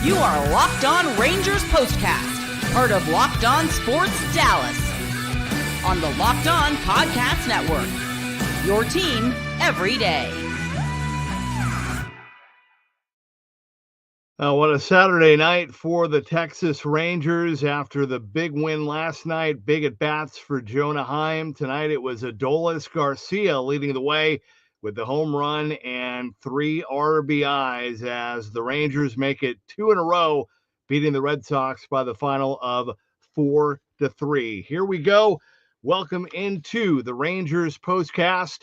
You are Locked On Rangers Postcast, part of Locked On Sports Dallas, on the Locked On Podcast Network. Your team every day. What a Saturday night for the Texas Rangers after the big win last night. Big at-bats for Jonah Heim. Tonight it was Adolis Garcia leading the way with the home run and 3 RBIs as the Rangers make it 2 in a row, beating the Red Sox by the final of 4-3. Here we go. Welcome into the Rangers Postcast.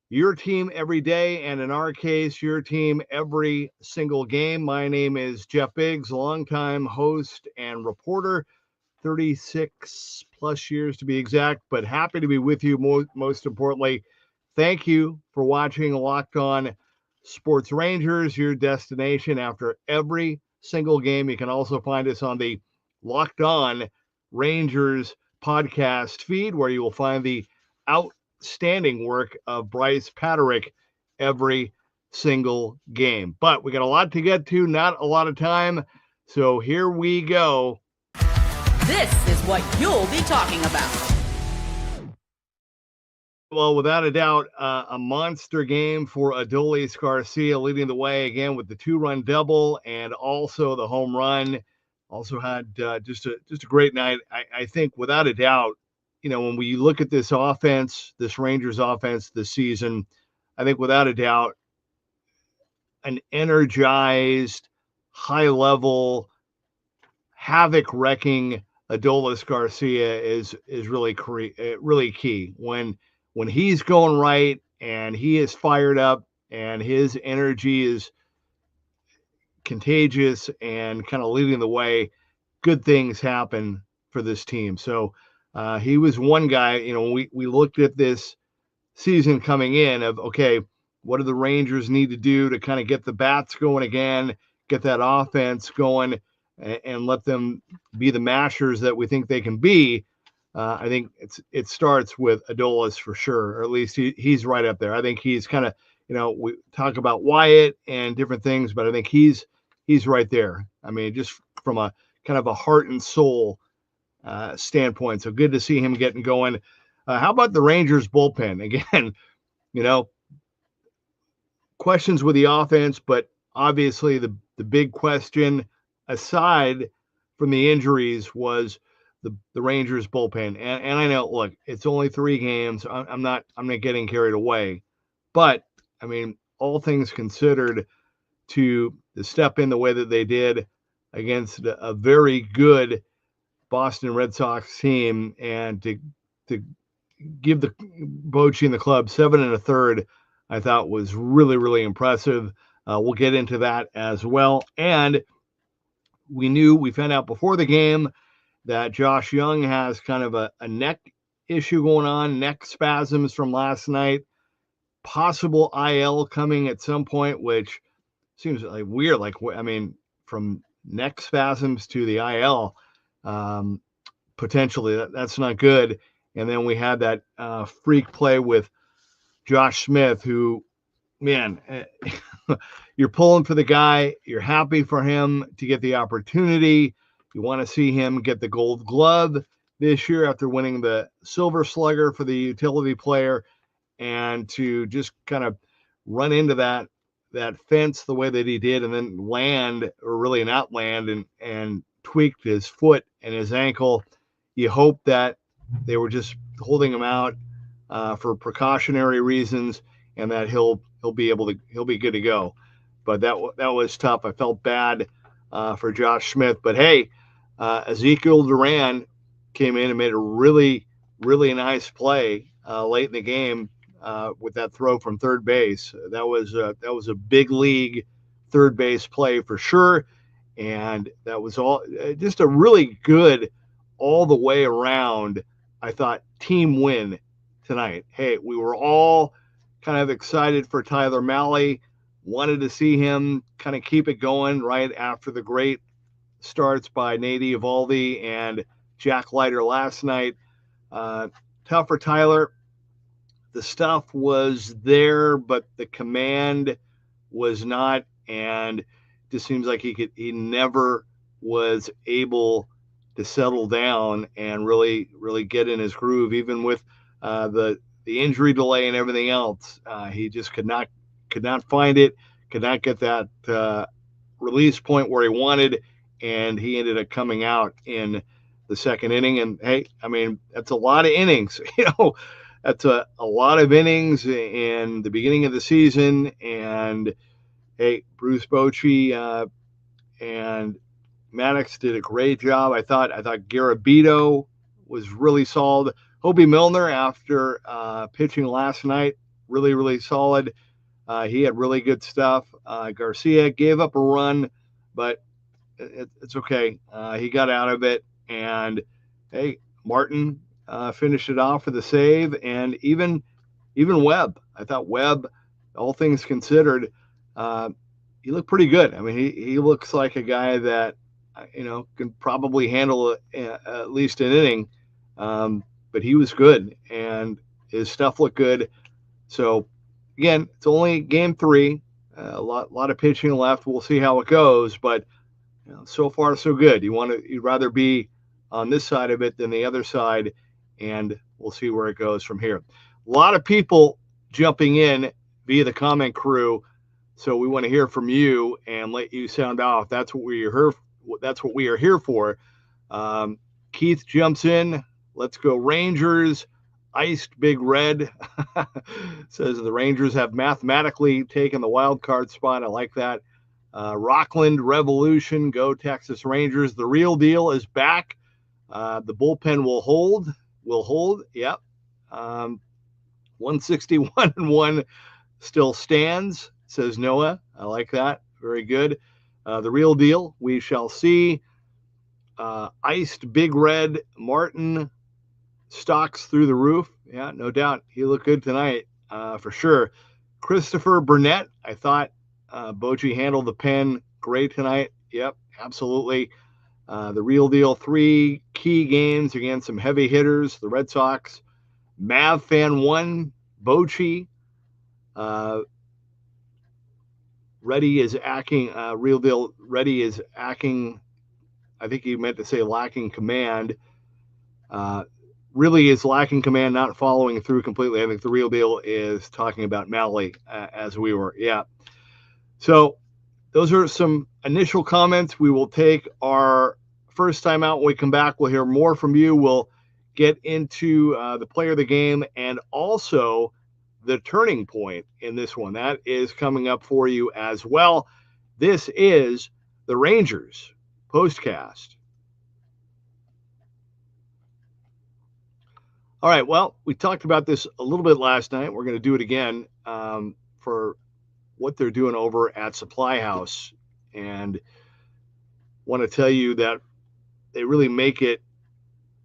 Your team every day, and in our case, your team every single game. My name is Jeff Biggs, longtime host and reporter, 36 plus years to be exact, but happy to be with you. Most importantly, thank you for watching Locked On Sports Rangers, your destination after every single game. You can also find us on the Locked On Rangers podcast feed, where you will find the outstanding work of Bryce Paterick every single game. But we got a lot to get to, not a lot of time. So here we go. This is what you'll be talking about. Well, without a doubt, a monster game for Adolis Garcia, leading the way again with the 2-run double and also the home run. Also had just a great night. I think without a doubt, you know, when we look at this offense, this Rangers offense this season, I think without a doubt, an energized, high-level, havoc-wrecking Adolis Garcia is really key. When he's going right and he is fired up and his energy is contagious and kind of leading the way, good things happen for this team. So he was one guy, you know, we looked at this season coming in of, okay, what do the Rangers need to do to kind of get the bats going again, get that offense going, and let them be the mashers that we think they can be. I think it starts with Adolis for sure, or at least he's right up there. I think he's kind of, you know, we talk about Wyatt and different things, but I think he's right there. I mean, just from a kind of a heart and soul standpoint. So good to see him getting going. How about the Rangers bullpen? Again, you know, questions with the offense, but obviously the big question, aside from the injuries, was the Rangers bullpen. And I know, look, it's only 3 games. I'm not getting carried away. But, I mean, all things considered, to step in the way that they did against a very good Boston Red Sox team and to give the Bochy and the club 7 1/3, I thought was really, really impressive. We'll get into that as well. And we found out before the game that Josh Young has kind of a neck issue going on, neck spasms from last night, possible IL coming at some point, which seems like weird. Like, I mean, from neck spasms to the IL, potentially that's not good. And then we had that freak play with Josh Smith, who, man, you're pulling for the guy. You're happy for him to get the opportunity. You want to see him get the Gold Glove this year after winning the Silver Slugger for the utility player, and to just kind of run into that fence the way that he did and then land, or really not land, and tweaked his foot and his ankle. You hope that they were just holding him out for precautionary reasons, and that he'll be good to go. But that was tough. I felt bad for Josh Smith, but hey, Ezekiel Duran came in and made a really, really nice play late in the game with that throw from third base. That was a big league third base play for sure, and that was all just a really good all the way around, I thought, team win tonight. Hey, we were all kind of excited for Tyler Mahle, wanted to see him kind of keep it going right after the great starts by Nate Eovaldi and Jack Leiter last night. Tough for Tyler. The stuff was there, but the command was not. And just seems like he never was able to settle down and really get in his groove, even with the injury delay and everything else. He just could not find it, could not get that release point where he wanted, and he ended up coming out in the second inning. And hey, I mean, that's a lot of innings. That's a lot of innings in the beginning of the season. And hey, Bruce Bochy and Maddox did a great job. I thought Garabito was really solid. Hobie Milner, after pitching last night, really solid. He had really good stuff. Garcia gave up a run, but it's okay. He got out of it. And hey, Martin finished it off for the save. And even Webb. I thought Webb, all things considered, he looked pretty good. I mean, he looks like a guy that, can probably handle at least an inning. But he was good, and his stuff looked good. So, again, it's only game 3. A lot of pitching left. We'll see how it goes, but so far so good. You'd rather be on this side of it than the other side, and we'll see where it goes from here. A lot of people jumping in via the comment crew, so we want to hear from you and let you sound off. That's what we are here for. Keith jumps in. Let's go Rangers. Iced Big Red says the Rangers have mathematically taken the wild card spot. I like that. Rockland Revolution, go Texas Rangers. The real deal is back. The bullpen will hold. Yep. 161-1 still stands, says Noah. I like that. Very good. The real deal, we shall see. Iced Big Red, Martin stocks through the roof. Yeah, no doubt. He looked good tonight, for sure. Christopher Burnett, I thought Bochy handled the pen great tonight. Yep, absolutely. The real deal, 3 key games against some heavy hitters, the Red Sox. Mav Fan 1, Bochy. Reddy is acting, real deal, Reddy is acting, I think he meant to say lacking command. Really is lacking command, not following through completely. I think the real deal is talking about Malley, as we were. Yeah. So those are some initial comments. We will take our first time out. When we come back, we'll hear more from you. We'll get into the player of the game and also the turning point in this one. That is coming up for you as well. This is the Rangers Postcast. All right, well, we talked about this a little bit last night. We're going to do it again for what they're doing over at Supply House. And want to tell you that they really make it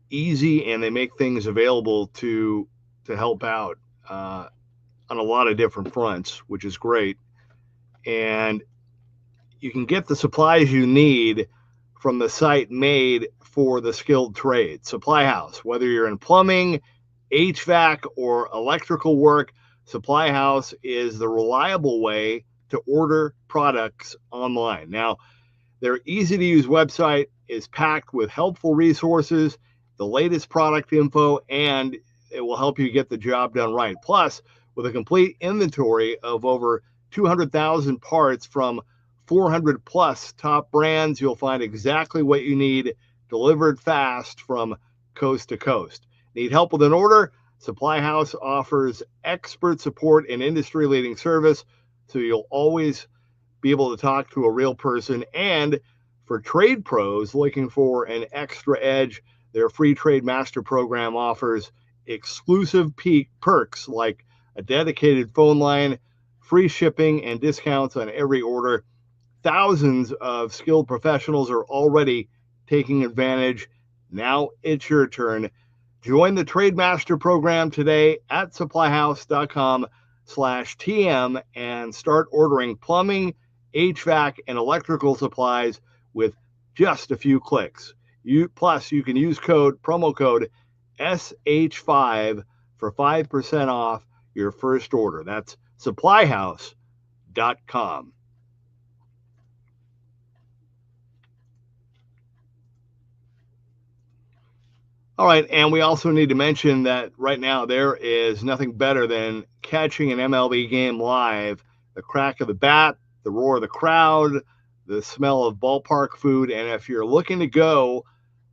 easy and they make things available to help out on a lot of different fronts, which is great. And you can get the supplies you need from the site made for the skilled trade. Supply House, whether you're in plumbing, HVAC, or electrical work, Supply House is the reliable way to order products online. Now, their easy-to-use website is packed with helpful resources, the latest product info, and it will help you get the job done right. Plus, with a complete inventory of over 200,000 parts from 400 plus top brands, you'll find exactly what you need delivered fast from coast to coast. Need help with an order? Supply House offers expert support and industry-leading service, so you'll always be able to talk to a real person. And for trade pros looking for an extra edge, their free Trade Master program offers exclusive perks like a dedicated phone line, free shipping, and discounts on every order. Thousands of skilled professionals are already taking advantage. Now it's your turn. Join the Trade Master program today at supplyhouse.com/TM and start ordering plumbing, HVAC, and electrical supplies with just a few clicks. Plus, you can use promo code SH5 for 5% off your first order. That's supplyhouse.com. All right, and we also need to mention that right now there is nothing better than catching an MLB game live. The crack of the bat, the roar of the crowd, the smell of ballpark food, and if you're looking to go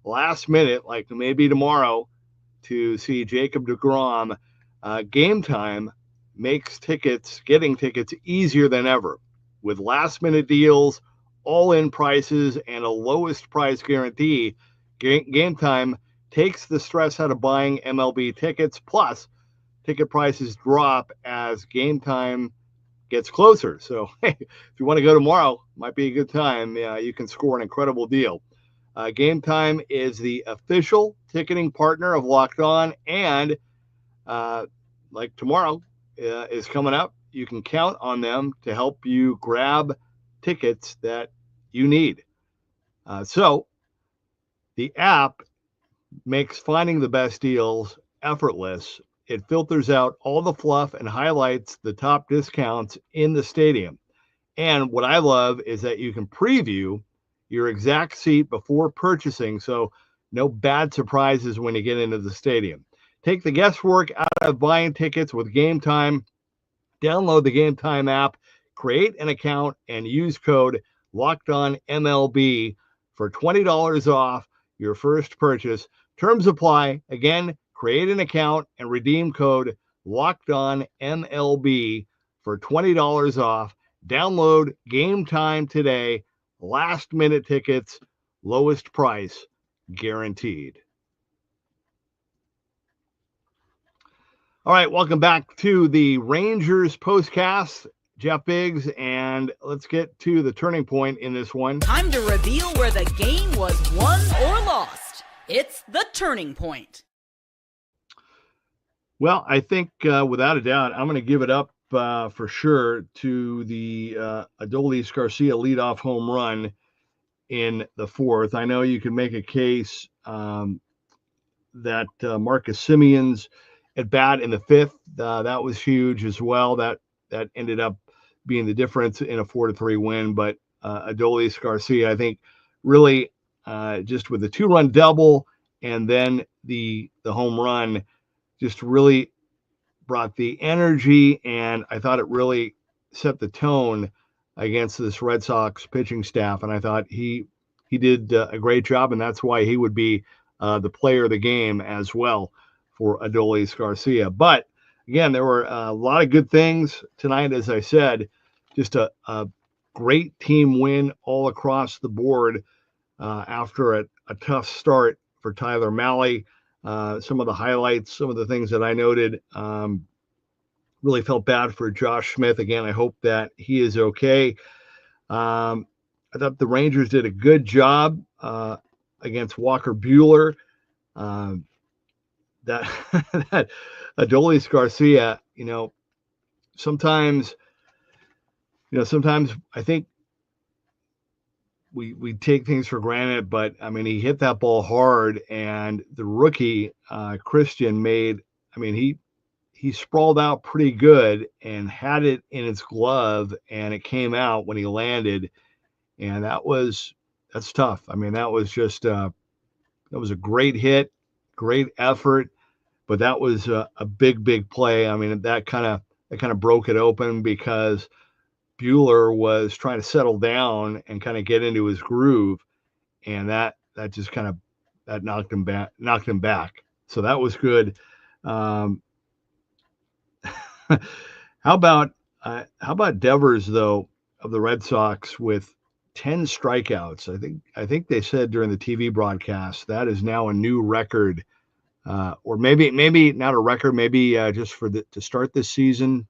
last minute, like maybe tomorrow, to see Jacob deGrom, Game Time makes getting tickets easier than ever. With last minute deals, all-in prices, and a lowest price guarantee, Game Time takes the stress out of buying MLB tickets. Plus, ticket prices drop as Game Time gets closer. So, hey, if you want to go tomorrow, might be a good time. You can score an incredible deal. Game Time is the official ticketing partner of Locked On, and like tomorrow is coming up, you can count on them to help you grab tickets that you need. So the app makes finding the best deals effortless. It filters out all the fluff and highlights the top discounts in the stadium. And what I love is that you can preview your exact seat before purchasing, so no bad surprises when you get into the stadium. Take the guesswork out of buying tickets with Game Time. Download the Game Time app, create an account, and use code LOCKEDONMLB for $20 off your first purchase. Terms apply. Again, create an account and redeem code LOCKEDONMLB for $20 off. Download Game Time today. Last minute tickets, lowest price guaranteed. All right, welcome back to the Rangers postcast. Jeff Biggs, and let's get to the turning point in this one. Time to reveal where the game was won or lost. It's the turning point. Well, I think without a doubt, I'm going to give it up for sure to the Adolis Garcia leadoff home run in the fourth. I know you can make a case that Marcus Simeon's at bat in the fifth, that was huge as well. That ended up being the difference in a 4-3 win. But Adolis Garcia, I think, really just with the 2-run double and then the home run, just really brought the energy, and I thought it really set the tone against this Red Sox pitching staff. And I thought he did a great job, and that's why he would be the player of the game as well for Adolis Garcia. But again, there were a lot of good things tonight, as I said, just a great team win all across the board after a tough start for Tyler Mahle. Some of the highlights, some of the things that I noted, really felt bad for Josh Smith. Again, I hope that he is okay. I thought the Rangers did a good job against Walker Buehler. That Adolis Garcia, sometimes I think we take things for granted, but I mean, he hit that ball hard, and the rookie Christian he sprawled out pretty good and had it in his glove, and it came out when he landed, and that's tough. I mean, that was just that was a great hit, great effort, but that was a big play. I mean, that kind of broke it open because Buehler was trying to settle down and kind of get into his groove, and that just kind of knocked him back. So that was good. How about Devers, though, of the Red Sox with 10 strikeouts? I think they said during the TV broadcast that is now a new record, or maybe not a record, maybe just to start this season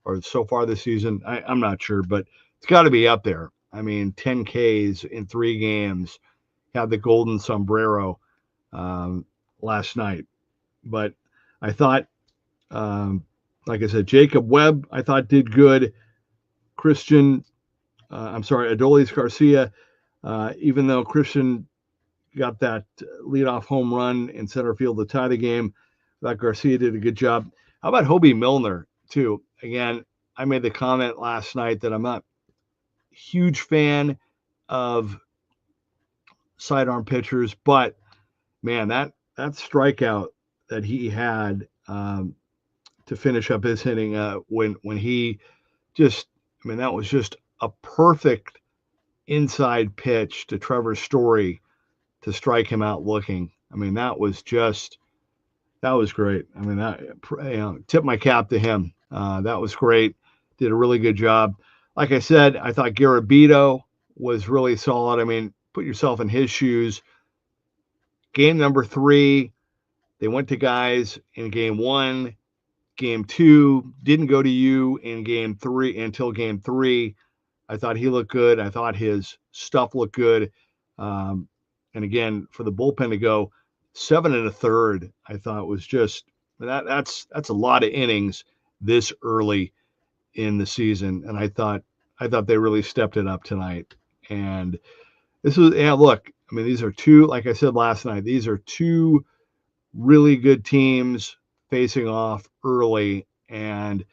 or so far this season. I'm not sure, but it's got to be up there. I mean, 10 Ks in 3 games. Had the golden sombrero last night, but I thought, like I said, Jacob Webb, I thought did good. Adolis Garcia, even though Christian got that leadoff home run in center field to tie the game, I thought Garcia did a good job. How about Hobie Milner, too? Again, I made the comment last night that I'm not a huge fan of sidearm pitchers, but man, that strikeout that he had to finish up his inning when he just, I mean, that was just a perfect inside pitch to Trevor Story to strike him out looking. I mean, that was great. I mean, tip my cap to him. That was great. Did a really good job. Like I said, I thought Garabito was really solid. I mean, put yourself in his shoes. Game number 3, they went to guys in game 1. Game 2 didn't go to you in game 3 until game 3. I thought he looked good. I thought his stuff looked good. And again, for the bullpen to go 7 1/3, I thought was just that's a lot of innings this early in the season. And I thought they really stepped it up tonight. And this was, look, I mean, these are two, like I said last night, these are two really good teams facing off early. And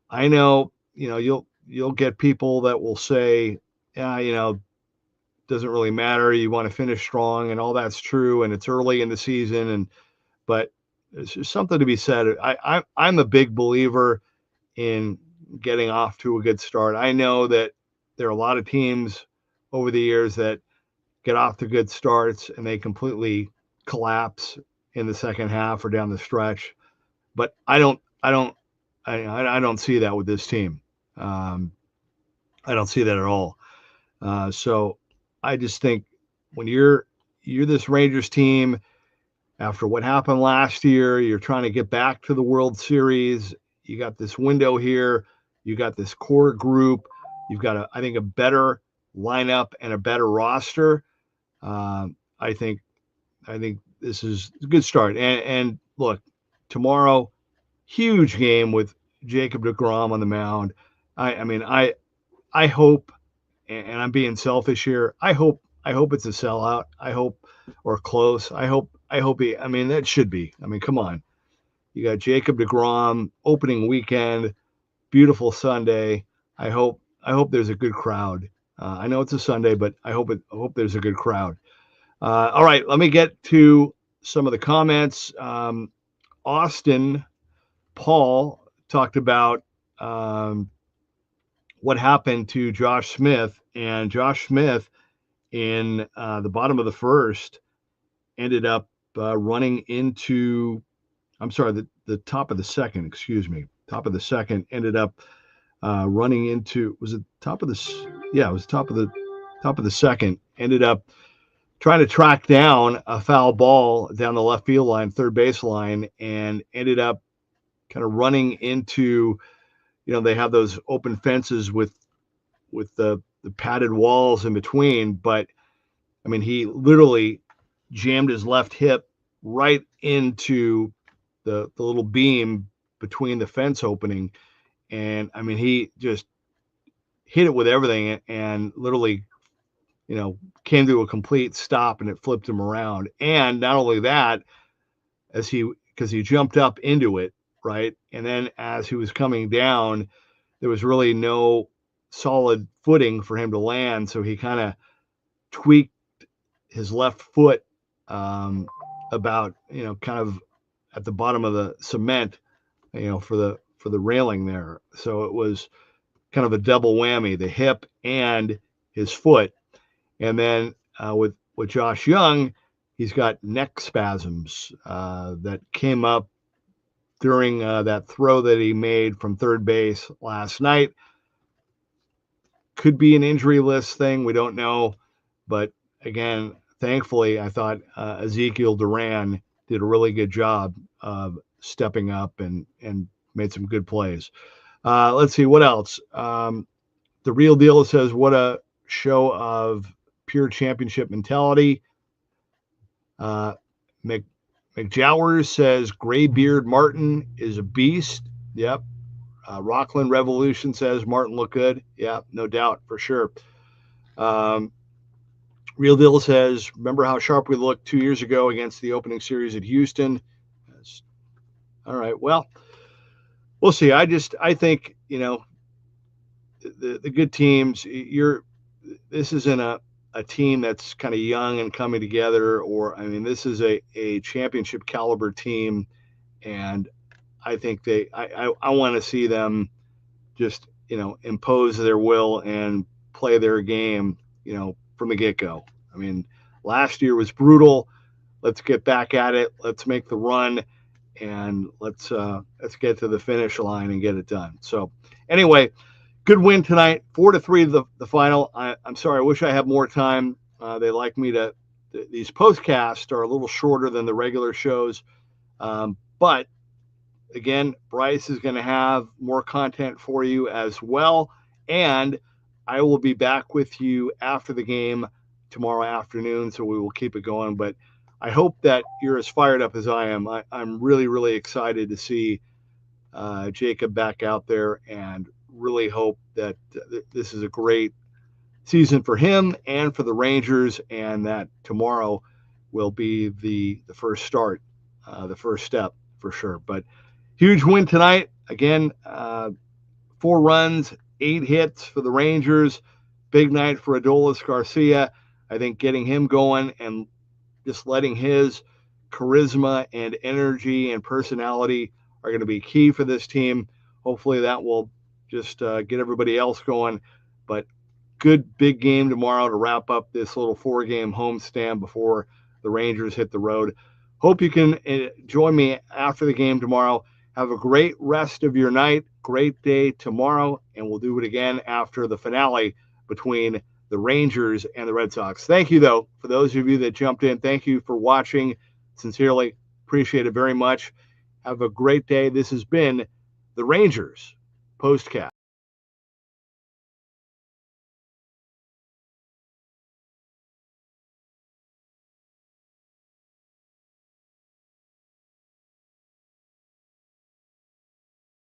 I know, you'll get people that will say, yeah, doesn't really matter. You want to finish strong, and all that's true. And it's early in the season. But there's just something to be said. I'm a big believer in getting off to a good start. I know that there are a lot of teams over the years that get off to good starts and they completely collapse in the second half or down the stretch. But I don't see that with this team. I don't see that at all. So I just think when you're this Rangers team, after what happened last year, you're trying to get back to the World Series. You got this window here. You got this core group. You've got, I think, a better lineup and a better roster. I think this is a good start. And look, tomorrow, huge game with Jacob deGrom on the mound. I hope, and I'm being selfish here, I hope it's a sellout. I hope, or close. I hope that should be. I mean, come on. You got Jacob deGrom, opening weekend, beautiful Sunday. I hope there's a good crowd. I know it's a Sunday, but I hope there's a good crowd. All right, let me get to some of the comments. Austin Paul talked about what happened to Josh Smith, and Josh Smith in the bottom of the first ended up running into, the top of the second, top of the second ended up running into, was it top of the, yeah, it was top of the second, ended up trying to track down a foul ball down the left field line, third base line, and ended up kind of running into, they have those open fences with the padded walls in between. But I mean, he literally jammed his left hip right into the little beam between the fence opening. And I mean, he just hit it with everything and literally, came to a complete stop, and it flipped him around. And not only that, because he jumped up into it, right? And then as he was coming down, there was really no solid footing for him to land. So he kind of tweaked his left foot about, kind of at the bottom of the cement, for the railing there. So it was kind of a double whammy, the hip and his foot. And then with Josh Young, he's got neck spasms that came up during that throw that he made from third base last night. Could be an injury list thing. We don't know. But again, thankfully, I thought Ezekiel Duran did a really good job of stepping up and made some good plays. Let's see, what else? The Real Deal says, what a show of pure championship mentality. McJowers says, Graybeard Martin is a beast. Yep. Rockland Revolution says Martin looked good. Yeah, no doubt, for sure. Real Deal says, remember how sharp we looked 2 years ago against the opening series at Houston? All right, well, we'll see. I think, the good teams, this isn't a team that's kind of young and coming together, or I mean, this is a championship caliber team, and I think I want to see them just impose their will and play their game from the get-go. I mean, last year was brutal. Let's get back at it. Let's make the run, and let's get to the finish line and get it done. So anyway, good win tonight, 4-3 the final. I'm sorry, I wish I had more time. They like me to. These postcasts are a little shorter than the regular shows, but again, Bryce is going to have more content for you as well, and I will be back with you after the game tomorrow afternoon, so we will keep it going. But I hope that you're as fired up as I am. I'm really, really excited to see Jacob back out there, and really hope that this is a great season for him and for the Rangers, and that tomorrow will be the first start, the first step for sure. But huge win tonight. Again, 4 runs, 8 hits for the Rangers. Big night for Adolis Garcia. I think getting him going and just letting his charisma and energy and personality are going to be key for this team. Hopefully that will just get everybody else going. But good big game tomorrow to wrap up this little 4-game homestand before the Rangers hit the road. Hope you can join me after the game tomorrow. Have a great rest of your night, great day tomorrow, and we'll do it again after the finale between the Rangers and the Red Sox. Thank you, though, for those of you that jumped in. Thank you for watching. Sincerely appreciate it very much. Have a great day. This has been the Rangers POSTCAST.